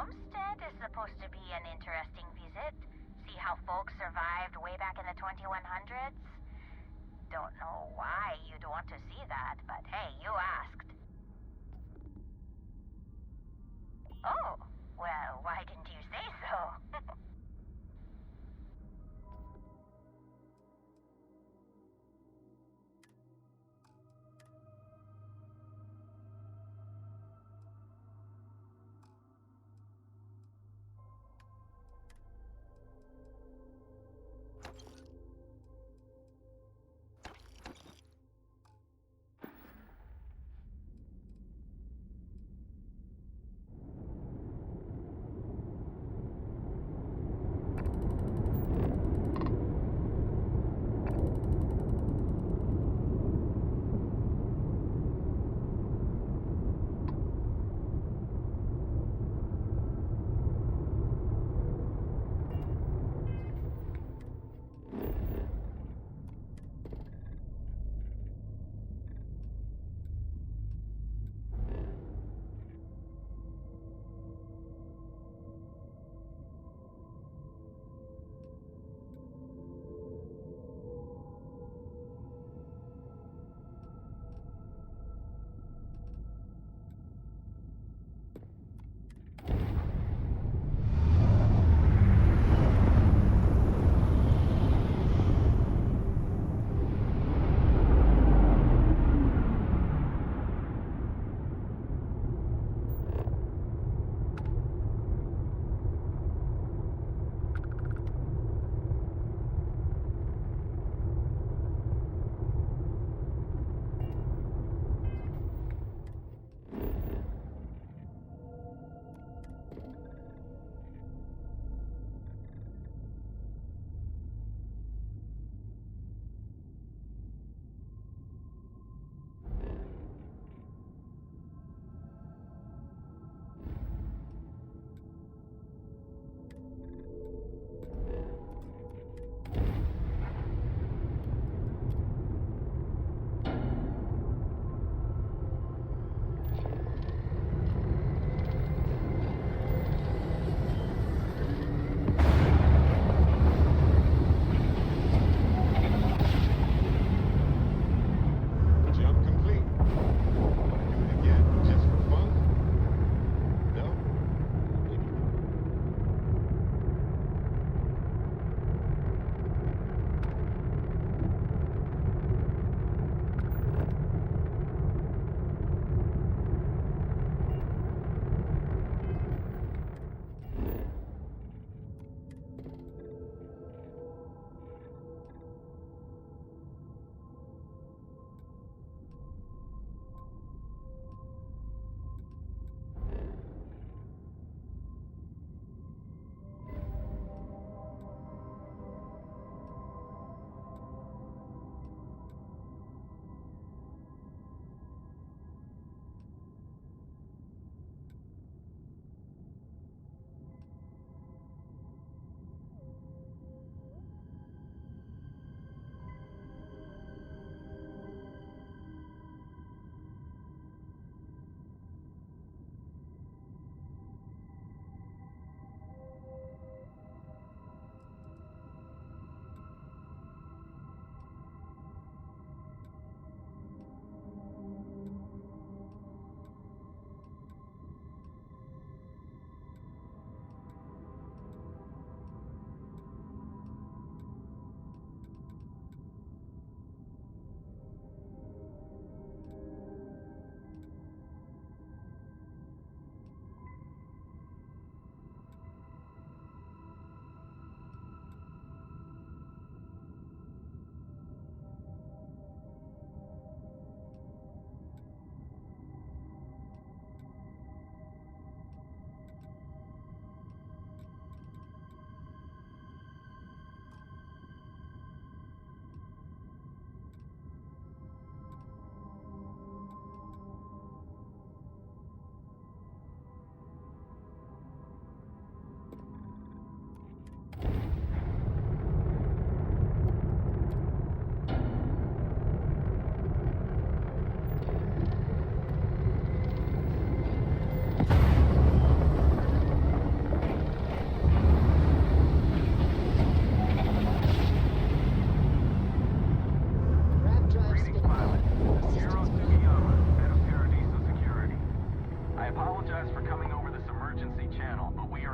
homestead is supposed to be an interesting visit. See how folks survived way back in the 2100s? Don't know why you'd want to see that, but hey, you asked. Oh, well, why didn't you say so?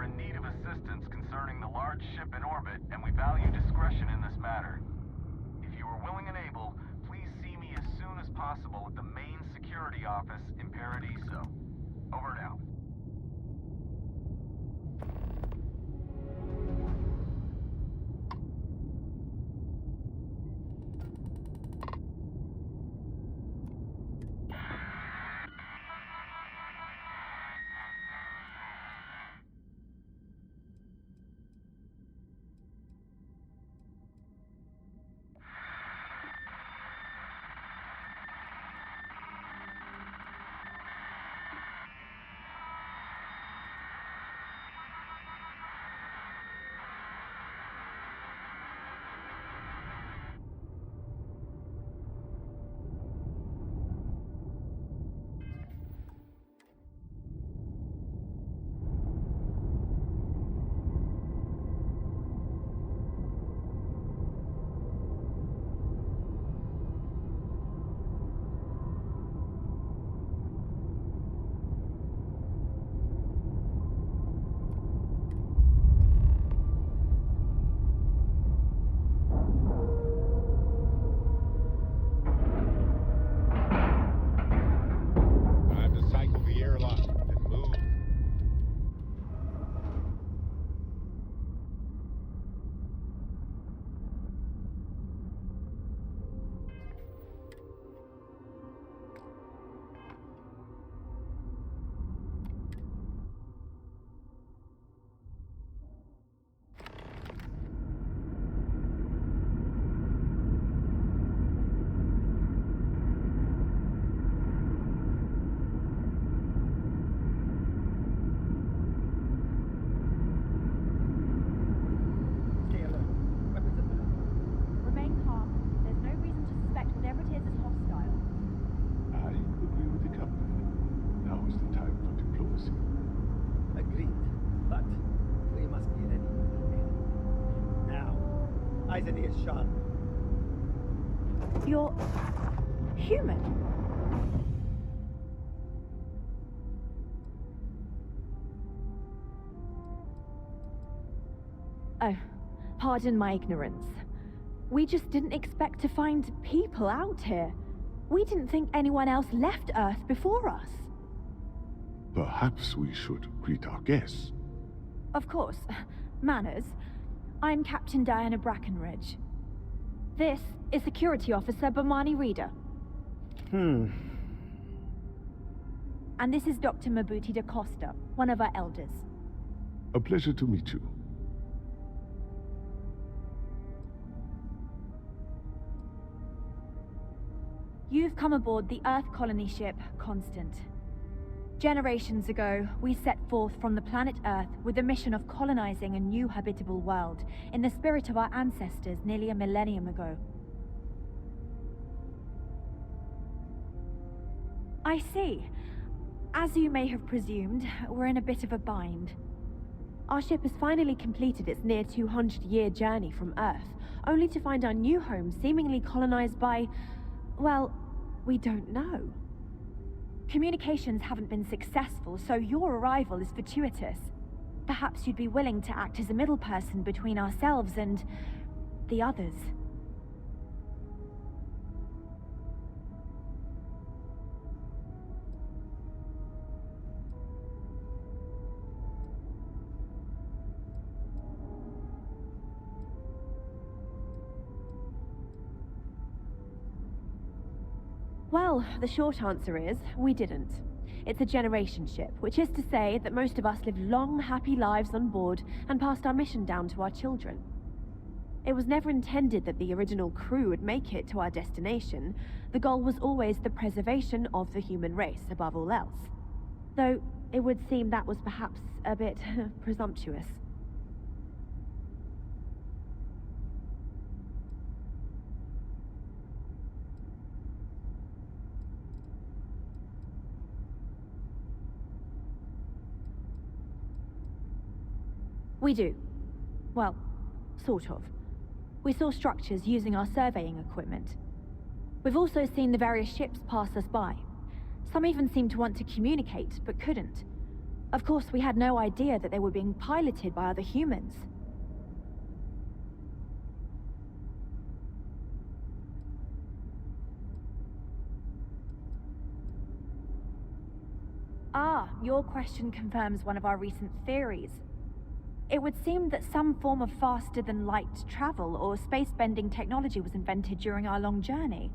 in need of assistance concerning the large ship in orbit, and we value discretion in this matter. If you are willing and able, please see me as soon as possible at the main security office in Paradiso. Over and out. You're human. Oh, pardon my ignorance. We just didn't expect to find people out here. We didn't think anyone else left Earth before us. Perhaps we should greet our guests. Of course. Manners. I'm Captain Diana Brackenridge. This is Security Officer Bomani Reader. And this is Dr. Mabuti da Costa, one of our elders. A pleasure to meet you. You've come aboard the Earth colony ship Constant. Generations ago, we set forth from the planet Earth with the mission of colonizing a new habitable world in the spirit of our ancestors nearly a millennium ago. I see. As you may have presumed, we're in a bit of a bind. Our ship has finally completed its near 200-year journey from Earth, only to find our new home seemingly colonized by, well, we don't know. Communications haven't been successful, so your arrival is fortuitous. Perhaps you'd be willing to act as a middle person between ourselves and the others. Well, the short answer is, we didn't. It's a generation ship, which is to say that most of us lived long, happy lives on board and passed our mission down to our children. It was never intended that the original crew would make it to our destination. The goal was always the preservation of the human race above all else. Though, it would seem that was perhaps a bit presumptuous. We do. Well, sort of. We saw structures using our surveying equipment. We've also seen the various ships pass us by. Some even seemed to want to communicate, but couldn't. Of course, we had no idea that they were being piloted by other humans. Ah, your question confirms one of our recent theories. It would seem that some form of faster-than-light travel or space-bending technology was invented during our long journey.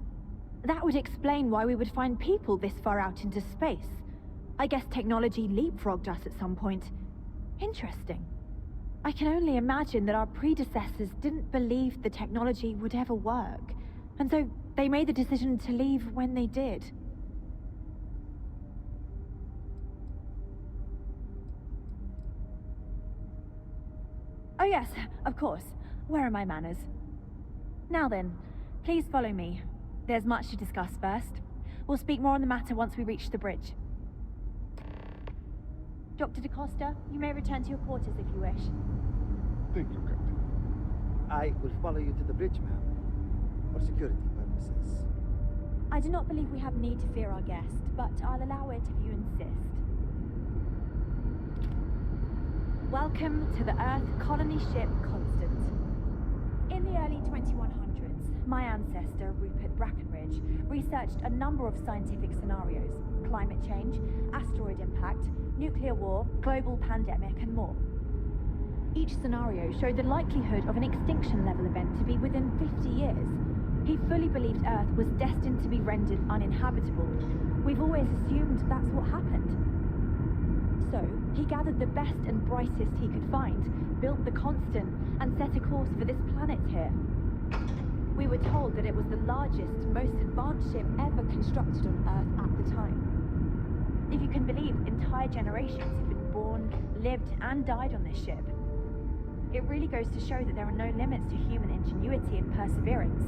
That would explain why we would find people this far out into space. I guess technology leapfrogged us at some point. Interesting. I can only imagine that our predecessors didn't believe the technology would ever work, and so they made the decision to leave when they did. Oh yes, of course. Where are my manners? Now then, please follow me. There's much to discuss first. We'll speak more on the matter once we reach the bridge. Dr. DaCosta, you may return to your quarters if you wish. Thank you, Captain. I will follow you to the bridge, ma'am. For security purposes. I do not believe we have need to fear our guest, but I'll allow it if you insist. Welcome to the Earth colony ship Constant. In the early 2100s, my ancestor, Rupert Brackenridge, researched a number of scientific scenarios: climate change, asteroid impact, nuclear war, global pandemic, and more. Each scenario showed the likelihood of an extinction-level event to be within 50 years. He fully believed Earth was destined to be rendered uninhabitable. We've always assumed that's what happened. So, he gathered the best and brightest he could find, built the Constant, and set a course for this planet here. We were told that it was the largest, most advanced ship ever constructed on Earth at the time. If you can believe, entire generations have been born, lived, and died on this ship. It really goes to show that there are no limits to human ingenuity and perseverance.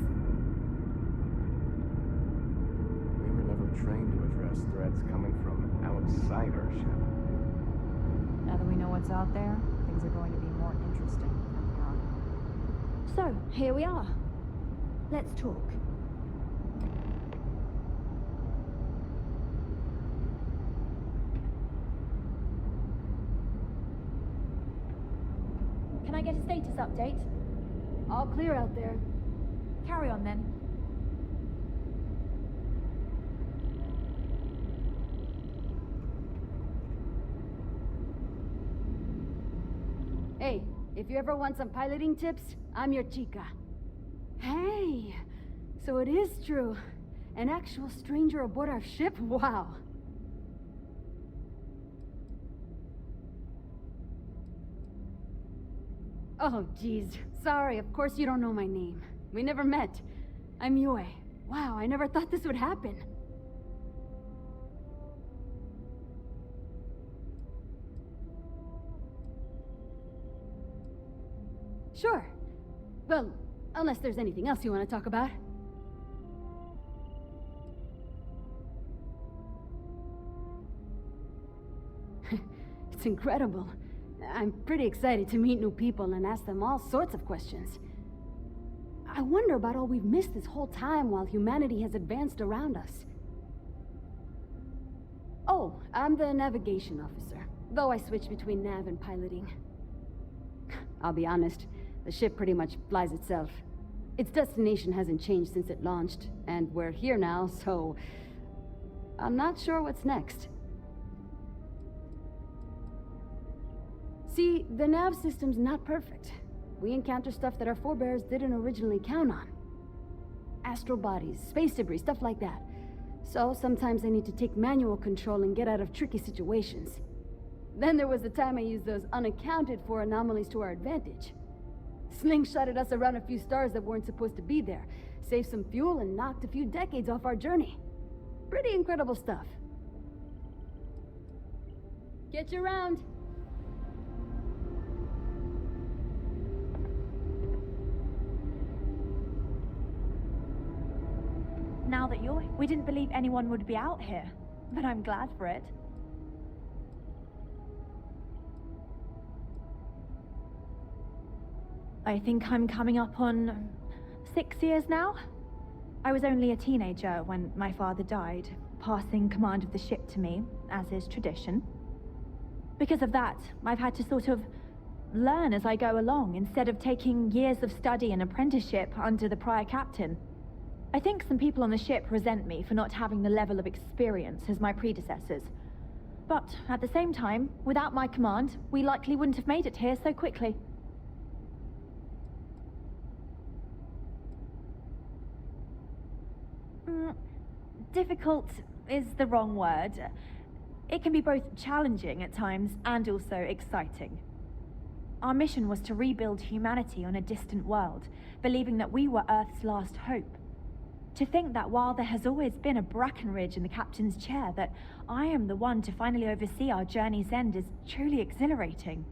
We were never trained to address threats coming from outside our ship. Now that we know what's out there, things are going to be more interesting from here on. So, here we are. Let's talk. Can I get a status update? All clear out there. Carry on then. Hey, if you ever want some piloting tips, I'm your chica. Hey, so it is true. An actual stranger aboard our ship? Wow. Oh, geez. Sorry, of course you don't know my name. We never met. I'm Yue. Wow, I never thought this would happen. Sure. Well, unless there's anything else you want to talk about. It's incredible. I'm pretty excited to meet new people and ask them all sorts of questions. I wonder about all we've missed this whole time while humanity has advanced around us. Oh, I'm the navigation officer, though I switch between nav and piloting. I'll be honest, the ship pretty much flies itself. Its destination hasn't changed since it launched, and we're here now, so I'm not sure what's next. See, the nav system's not perfect. We encounter stuff that our forebears didn't originally count on. Astral bodies, space debris, stuff like that. So sometimes I need to take manual control and get out of tricky situations. Then there was the time I used those unaccounted for anomalies to our advantage. Slingshotted us around a few stars that weren't supposed to be there, saved some fuel and knocked a few decades off our journey. Pretty incredible stuff. Get you around. Now that we didn't believe anyone would be out here, but I'm glad for it. I think I'm coming up on 6 years now. I was only a teenager when my father died, passing command of the ship to me, as is tradition. Because of that, I've had to sort of learn as I go along instead of taking years of study and apprenticeship under the prior captain. I think some people on the ship resent me for not having the level of experience as my predecessors. But at the same time, without my command, we likely wouldn't have made it here so quickly. Difficult is the wrong word. It can be both challenging at times and also exciting. Our mission was to rebuild humanity on a distant world, believing that we were Earth's last hope. To think that while there has always been a Brackenridge in the captain's chair, that I am the one to finally oversee our journey's end is truly exhilarating.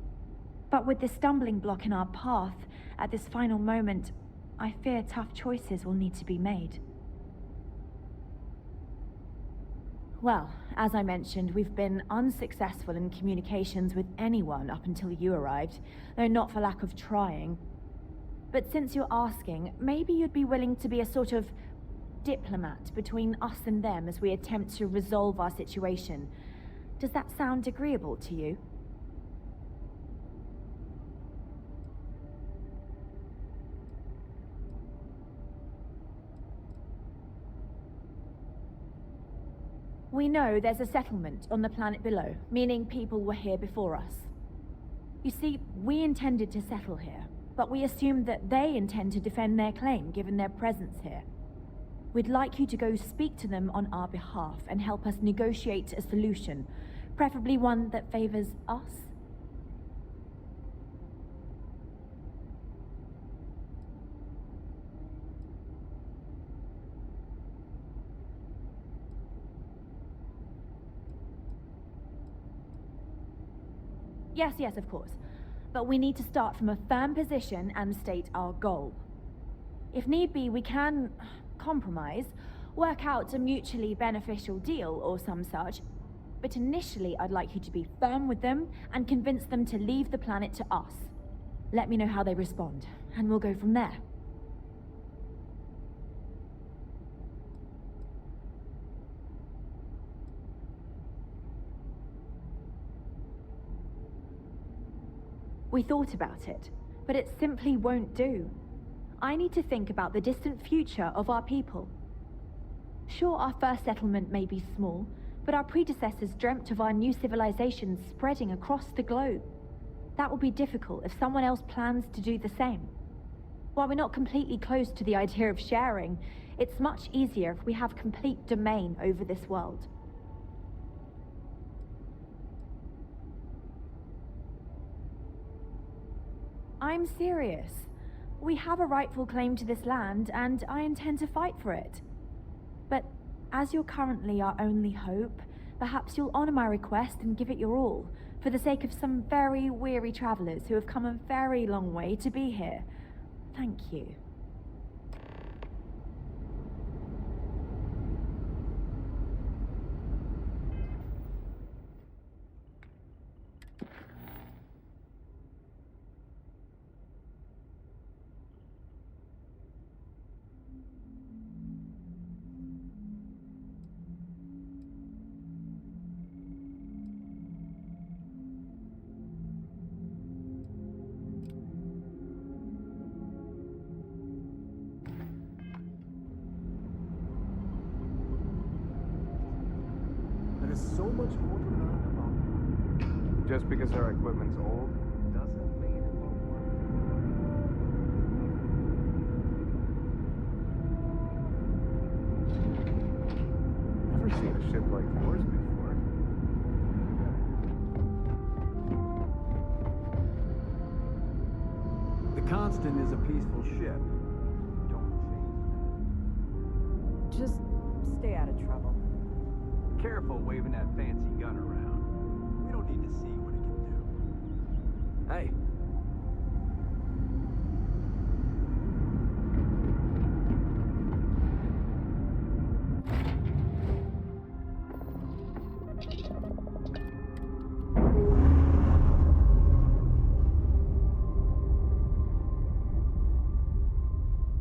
But with this stumbling block in our path, at this final moment, I fear tough choices will need to be made. Well, as I mentioned, we've been unsuccessful in communications with anyone up until you arrived, though not for lack of trying. But since you're asking, maybe you'd be willing to be a sort of diplomat between us and them as we attempt to resolve our situation. Does that sound agreeable to you? We know there's a settlement on the planet below, meaning people were here before us. You see, we intended to settle here, but we assumed that they intend to defend their claim given their presence here. We'd like you to go speak to them on our behalf and help us negotiate a solution, preferably one that favors us. Yes, of course. But we need to start from a firm position and state our goal. If need be, we can compromise, work out a mutually beneficial deal or some such. But initially, I'd like you to be firm with them and convince them to leave the planet to us. Let me know how they respond, and we'll go from there. We thought about it, but it simply won't do. I need to think about the distant future of our people. Sure, our first settlement may be small, but our predecessors dreamt of our new civilization spreading across the globe. That will be difficult if someone else plans to do the same. While we're not completely closed to the idea of sharing, it's much easier if we have complete domain over this world. I'm serious. We have a rightful claim to this land, and I intend to fight for it. But as you're currently our only hope, perhaps you'll honor my request and give it your all, for the sake of some very weary travelers who have come a very long way to be here. Thank you. There's so much more to learn about. Just because our equipment's old doesn't mean it won't work. Never seen a ship like yours before. The Constant is a peaceful ship. Don't change Just stay out of trouble. that. Careful waving that fancy gun around. We don't need to see what it can do. Hey.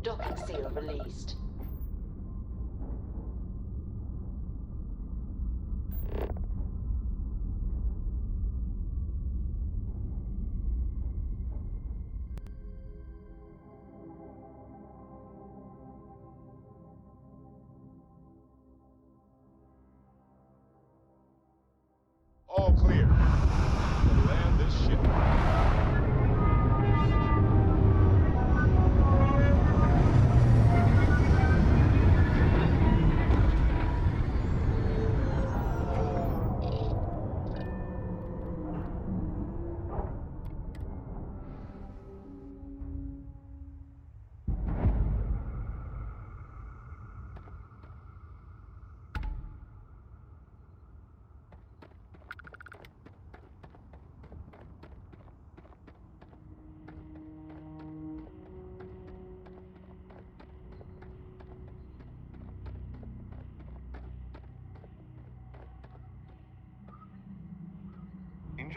Docking seal released.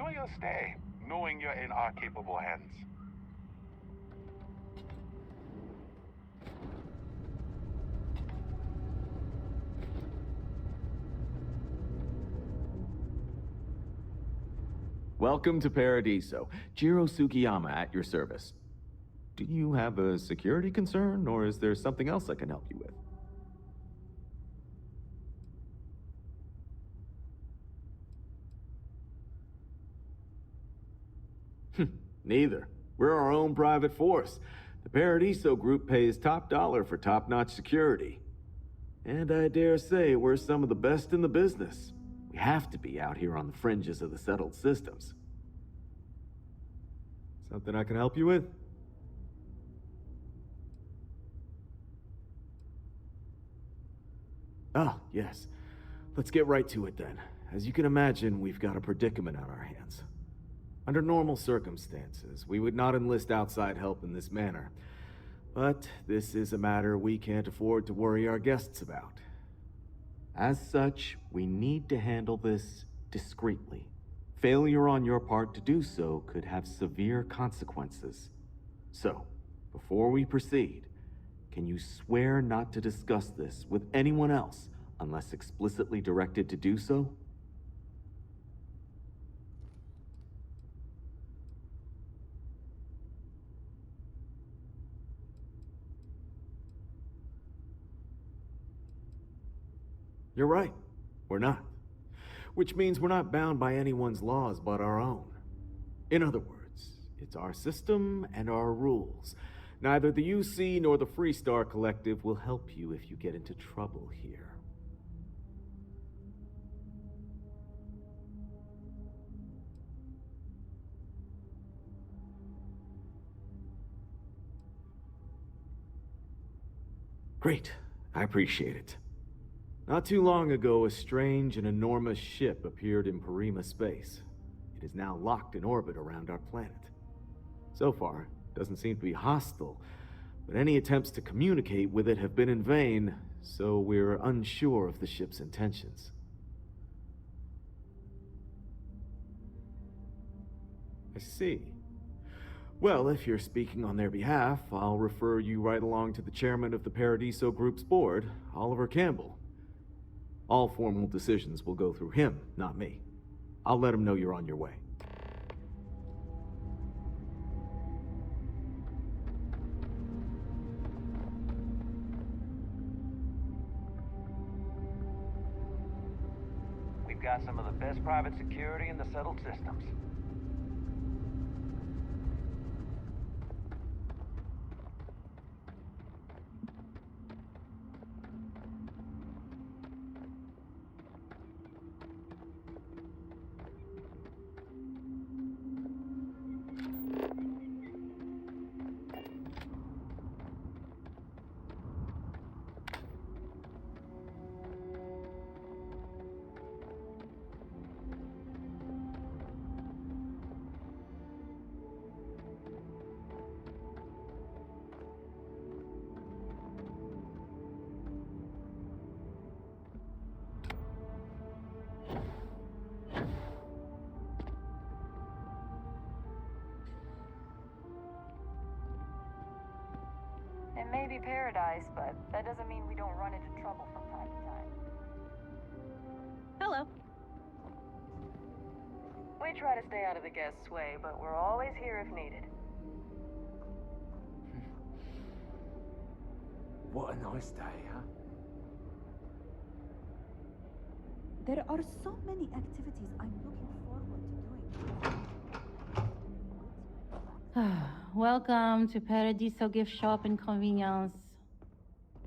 enjoy your stay, knowing you're in our capable hands. Welcome to Paradiso. Jiro Sugiyama at your service. Do you have a security concern, or is there something else I can help you with? Neither. We're our own private force. The Paradiso group pays top dollar for top-notch security. And I dare say we're some of the best in the business. We have to be out here on the fringes of the settled systems. Something I can help you with? Ah, yes. Let's get right to it then. As you can imagine, we've got a predicament on our hands. Under normal circumstances, we would not enlist outside help in this manner. But this is a matter we can't afford to worry our guests about. As such, we need to handle this discreetly. Failure on your part to do so could have severe consequences. So, before we proceed, can you swear not to discuss this with anyone else unless explicitly directed to do so? You're right. We're not. Which means we're not bound by anyone's laws but our own. In other words, it's our system and our rules. Neither the UC nor the Freestar Collective will help you if you get into trouble here. Great. I appreciate it. Not too long ago, a strange and enormous ship appeared in Parima space. It is now locked in orbit around our planet. So far, it doesn't seem to be hostile, but any attempts to communicate with it have been in vain, so we're unsure of the ship's intentions. I see. Well, if you're speaking on their behalf, I'll refer you right along to the chairman of the Paradiso Group's board, Oliver Campbell. All formal decisions will go through him, not me. I'll let him know you're on your way. We've got some of the best private security in the settled systems. It may be paradise, but that doesn't mean we don't run into trouble from time to time. Hello. We try to stay out of the guests' way, but we're always here if needed. What a nice day, huh? There are so many activities I'm looking forward to doing. Welcome to Paradiso Gift Shop and Convenience.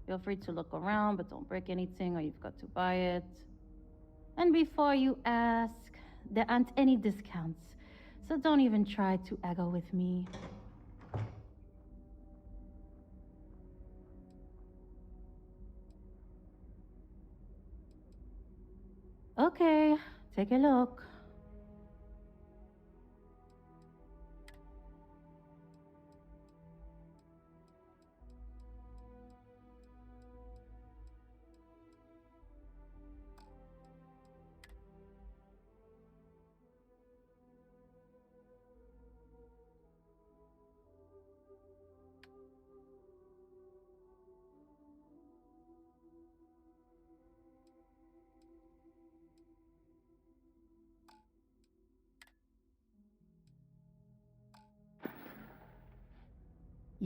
Feel free to look around, but don't break anything or you've got to buy it. And before you ask, there aren't any discounts, so don't even try to haggle with me. Okay, take a look.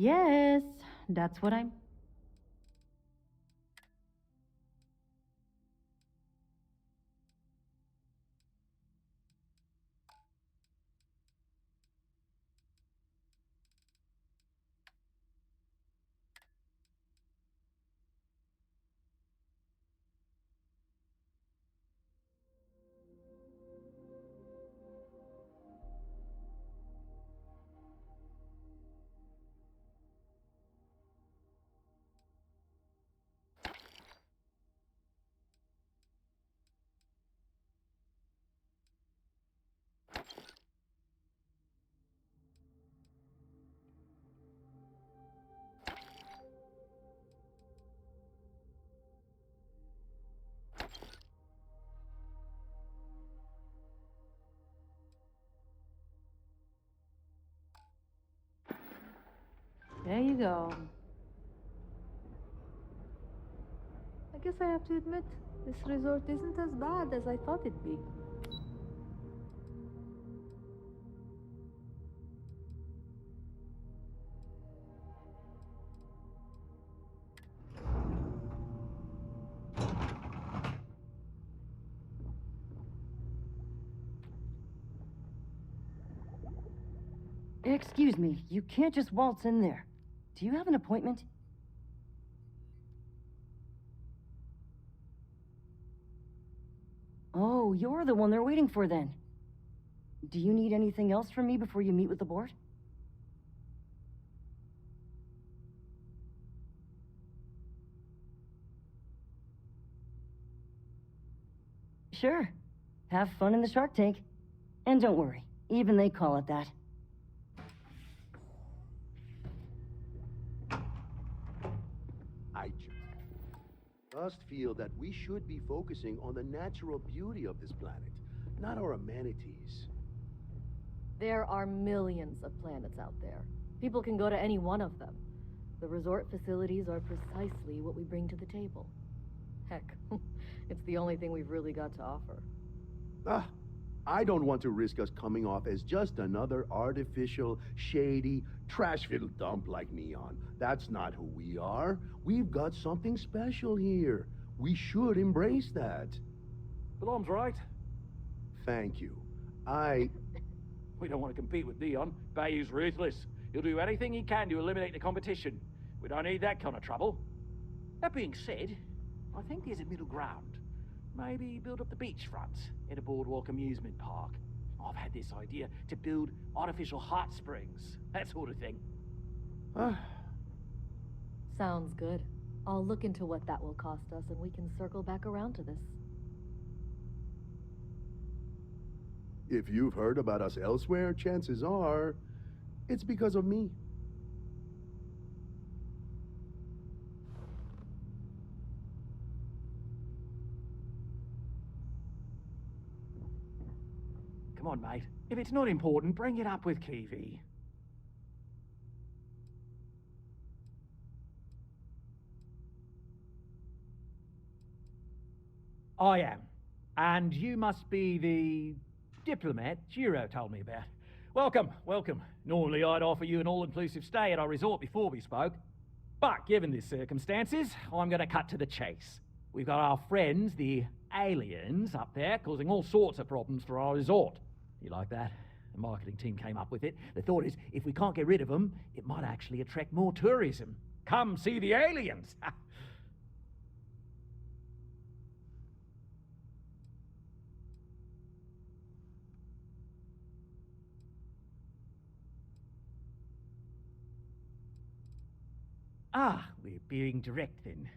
Yes, that's what I'm... There you go. I guess I have to admit, this resort isn't as bad as I thought it'd be. Excuse me, you can't just waltz in there. Do you have an appointment? Oh, you're the one they're waiting for then. Do you need anything else from me before you meet with the board? Sure. Have fun in the shark tank. And don't worry, even they call it that. I just feel that we should be focusing on the natural beauty of this planet, not our amenities. There are millions of planets out there. People can go to any one of them. The resort facilities are precisely what we bring to the table. Heck, it's the only thing we've really got to offer. I don't want to risk us coming off as just another artificial, shady, trash-filled dump like Neon. That's not who we are. We've got something special here. We should embrace that. Blom's right. Thank you. We don't want to compete with Neon. Bayou's ruthless. He'll do anything he can to eliminate the competition. We don't need that kind of trouble. That being said, I think there's a middle ground. Maybe build up the beachfront in a boardwalk amusement park. I've had this idea to build artificial hot springs, that sort of thing. Sounds good. I'll look into what that will cost us and we can circle back around to this. If you've heard about us elsewhere, chances are it's because of me. Come on, mate. If it's not important, bring it up with Kiwi. I am. And you must be the diplomat Jiro told me about. Welcome, welcome. Normally I'd offer you an all-inclusive stay at our resort before we spoke. But given the circumstances, I'm going to cut to the chase. We've got our friends, the aliens, up there, causing all sorts of problems for our resort. You like that? The marketing team came up with it. The thought is, if we can't get rid of them, it might actually attract more tourism. Come see the aliens! We're being direct then.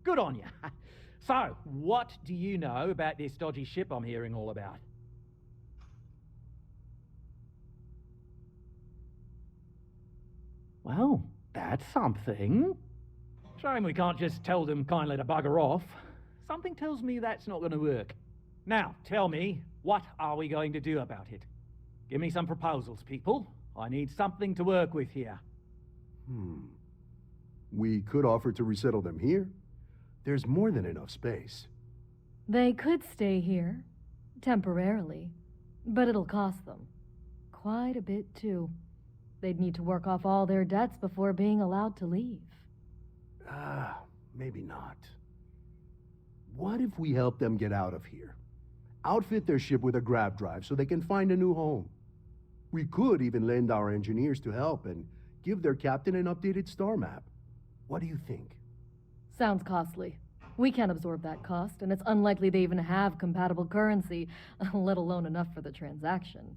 Good on you. So, what do you know about this dodgy ship I'm hearing all about? Well, that's something. Shame we can't just tell them kindly to bugger off. Something tells me that's not going to work. Now, tell me, what are we going to do about it? Give me some proposals, people. I need something to work with here. We could offer to resettle them here. There's more than enough space. They could stay here, temporarily, but it'll cost them. Quite a bit, too. They'd need to work off all their debts before being allowed to leave. Maybe not. What if we help them get out of here? Outfit their ship with a grab drive so they can find a new home. We could even lend our engineers to help and give their captain an updated star map. What do you think? Sounds costly. We can't absorb that cost, and it's unlikely they even have compatible currency, let alone enough for the transaction.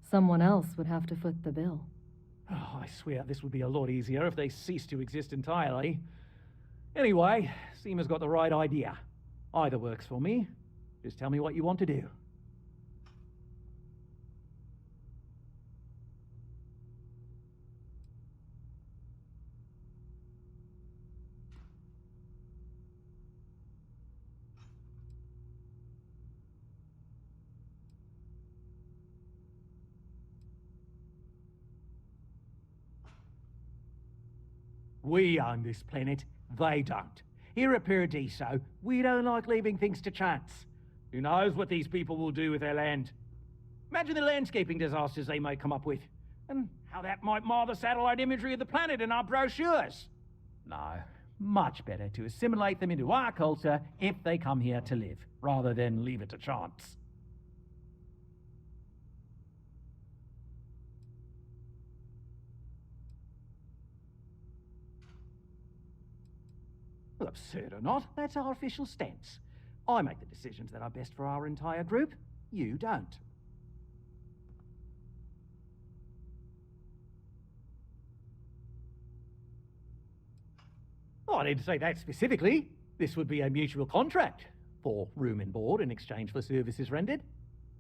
Someone else would have to foot the bill. Oh, I swear this would be a lot easier if they ceased to exist entirely. Anyway, Seema's got the right idea. Either works for me. Just tell me what you want to do. We own this planet, they don't. Here at Paradiso, we don't like leaving things to chance. Who knows what these people will do with their land? Imagine the landscaping disasters they may come up with, and how that might mar the satellite imagery of the planet in our brochures. No, much better to assimilate them into our culture if they come here to live, rather than leave it to chance. Well, absurd or not, that's our official stance. I make the decisions that are best for our entire group. You don't. Oh, I didn't say that specifically. This would be a mutual contract for room and board in exchange for services rendered.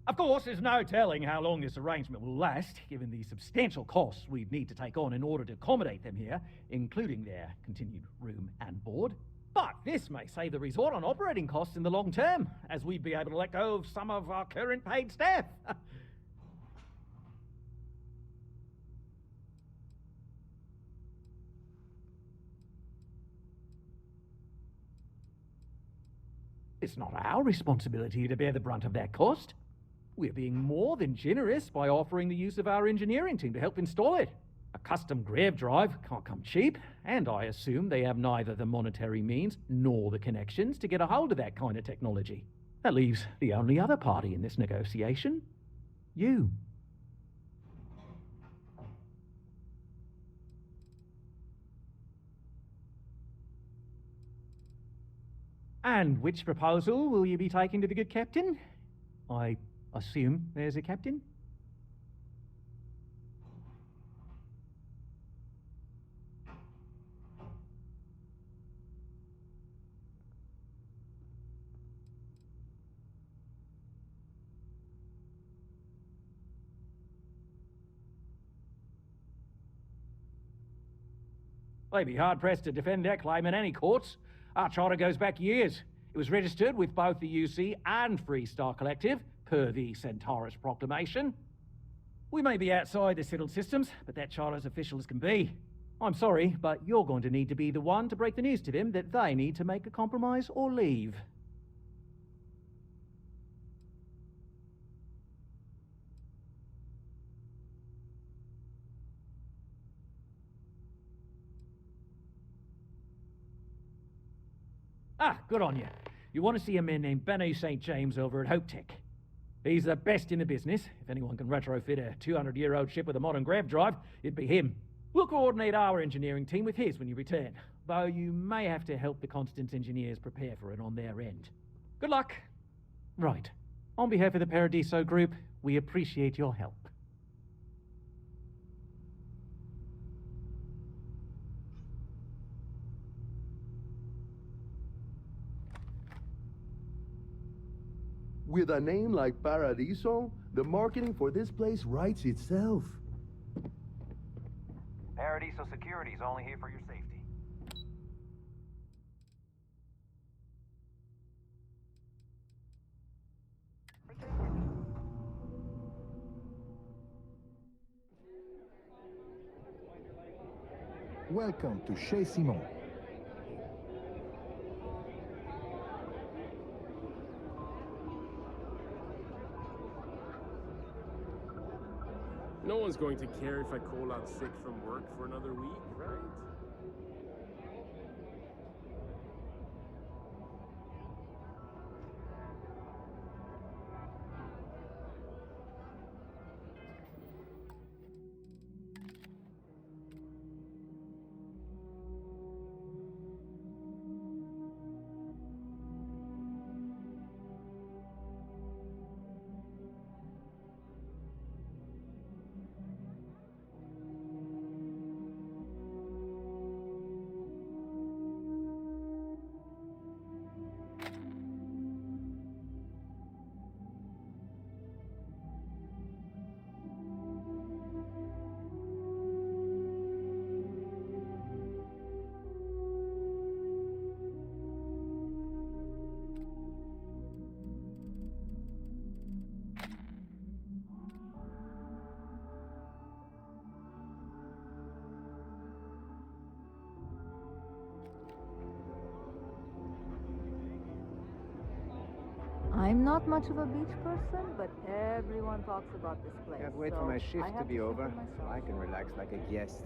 Of course, there's no telling how long this arrangement will last, given the substantial costs we'd need to take on in order to accommodate them here, including their continued room and board. But this may save the resort on operating costs in the long term, as we'd be able to let go of some of our current paid staff. It's not our responsibility to bear the brunt of that cost. We're being more than generous by offering the use of our engineering team to help install it. A custom grav drive can't come cheap, and I assume they have neither the monetary means nor the connections to get a hold of that kind of technology. That leaves the only other party in this negotiation. You. And which proposal will you be taking to the good captain? I assume there's a captain? They'd be hard-pressed to defend their claim in any courts. Our charter goes back years. It was registered with both the UC and Free Star Collective, per the Centaurus Proclamation. We may be outside the settled systems, but that charter's official as can be. I'm sorry, but you're going to need to be the one to break the news to them that they need to make a compromise or leave. Ah, good on you. You want to see a man named Benny St. James over at Hope Tech. He's the best in the business. If anyone can retrofit a 200-year-old ship with a modern grav drive, it'd be him. We'll coordinate our engineering team with his when you return, though you may have to help the Constance engineers prepare for it on their end. Good luck. Right. On behalf of the Paradiso Group, we appreciate your help. With a name like Paradiso, the marketing for this place writes itself. Paradiso Security is only here for your safety. Welcome to Chez Simon. No one's going to care if I call out sick from work for another week, right? I'm not much of a beach person, but everyone talks about this place. Can't wait so for my I shift to have be see over, for so I can relax like a guest.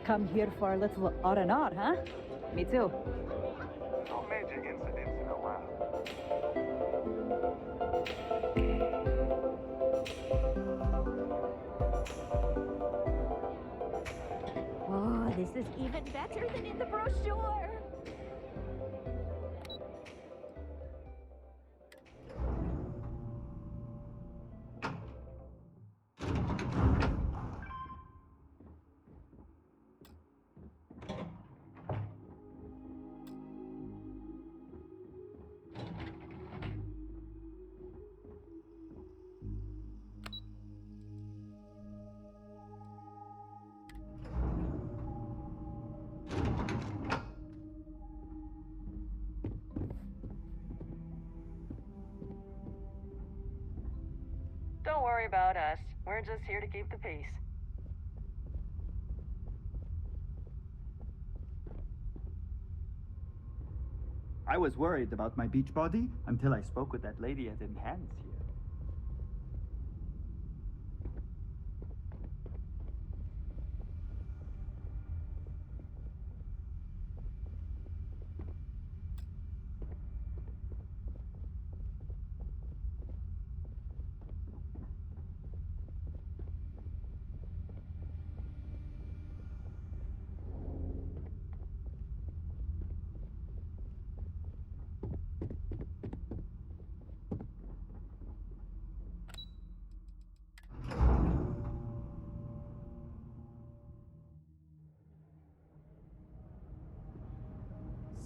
Come here for a little R&R, huh? Me too. No major incidents in a while. Oh, this is even better than in the brochure. Don't worry about us. We're just here to keep the peace. I was worried about my beach body until I spoke with that lady at Enhance here.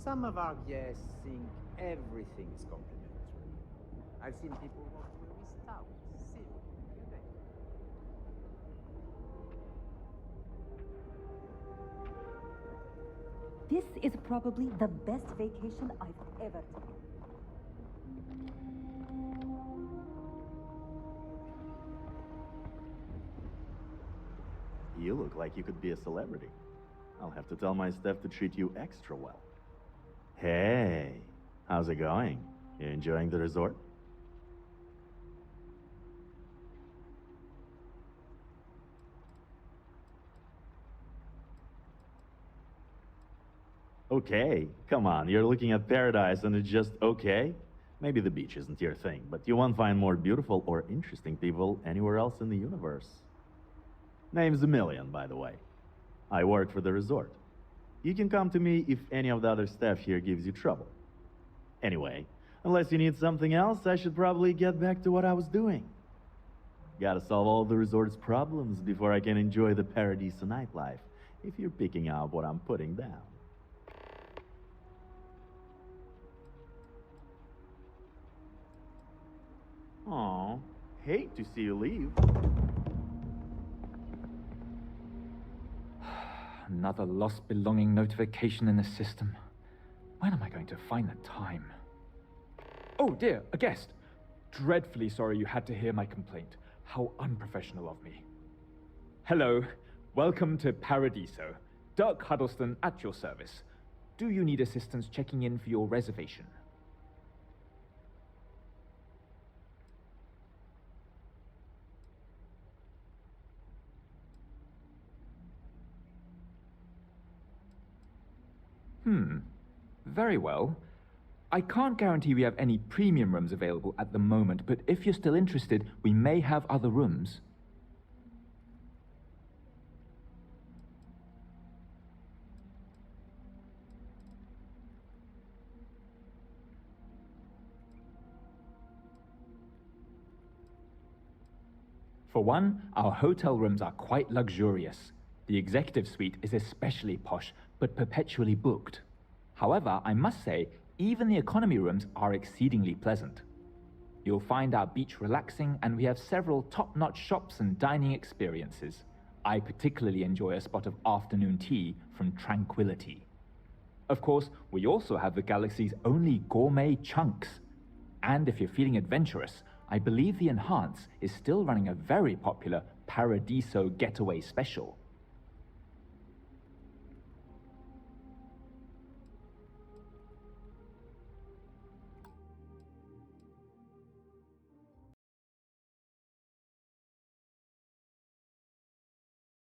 Some of our guests think everything is complimentary. I've seen people walk away with stout, silk, This is probably the best vacation I've ever taken. You look like you could be a celebrity. I'll have to tell my staff to treat you extra well. Hey, how's it going? You enjoying the resort? Okay, come on, you're looking at paradise and it's just okay? Maybe the beach isn't your thing, but you won't find more beautiful or interesting people anywhere else in the universe. Name's Emilian, by the way. I work for the resort. You can come to me if any of the other staff here gives you trouble. Anyway, unless you need something else, I should probably get back to what I was doing. Gotta solve all the resort's problems before I can enjoy the paradise nightlife, if you're picking up what I'm putting down. Aw, hate to see you leave. Another lost belonging notification in the system. When am I going to find the time? Oh dear, a guest. Dreadfully sorry you had to hear my complaint. How unprofessional of me. Hello, welcome to Paradiso. Dirk Huddleston at your service. Do you need assistance checking in for your reservation? Very well. I can't guarantee we have any premium rooms available at the moment, but if you're still interested, we may have other rooms. For one, our hotel rooms are quite luxurious. The executive suite is especially posh, but perpetually booked. However, I must say, even the economy rooms are exceedingly pleasant. You'll find our beach relaxing, and we have several top-notch shops and dining experiences. I particularly enjoy a spot of afternoon tea from Tranquility. Of course, we also have the galaxy's only gourmet chunks. And if you're feeling adventurous, I believe the Enhance is still running a very popular Paradiso Getaway special.